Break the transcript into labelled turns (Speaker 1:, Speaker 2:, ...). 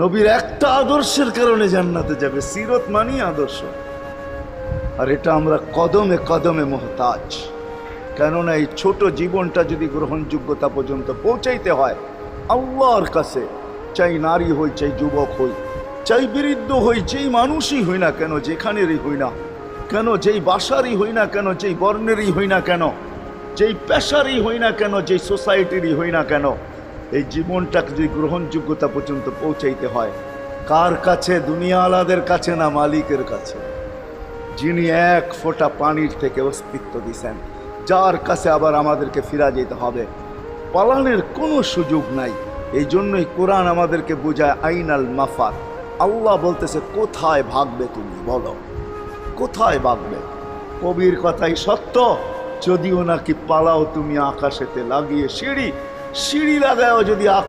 Speaker 1: নবীর একটা আদর্শের কারণে জান্নাতে যাবে। সিরত মানি আদর্শ। আর এটা আমরা কদমে কদমে মুহতাজ। কেননা এই ছোট জীবনটা যদি গ্রহণযোগ্যতা পর্যন্ত পৌঁছাইতে হয় আল্লাহর কাছে, চাই নারী হই, চাই যুবক হই, চাই বৃদ্ধ হই, যেই মানুষই হই না কেন, যেখানেরই হই না কেন, যেই বাসারই হই না কেন, যেই বর্ণেরই হই না কেন, যেই পেশারই হই না কেন, যেই সোসাইটিরই হই না কেন, এই জীবনটাকে যদি গ্রহণযোগ্যতা পর্যন্ত পৌঁছাইতে হয় কার কাছে? দুনিয়াওয়ালাদের কাছে না, মালিকের কাছে, যিনি এক ফোঁটা পানির থেকে অস্তিত্ব দিছেন, যার কাছে আবার আমাদেরকে ফিরা যেতে হবে। পালানের কোনো সুযোগ নাই। এই জন্যই কোরআন আমাদেরকে বোঝায় আইনাল মাফার। আল্লাহ বলতেছে কোথায় ভাগবে তুমি, বলো কোথায় ভাগবে? কবির কথাই সত্য, যদিও নাকি পালাও তুমি আকাশেতে লাগিয়ে সিঁড়ি, সিঁড়ি লাগাও যদি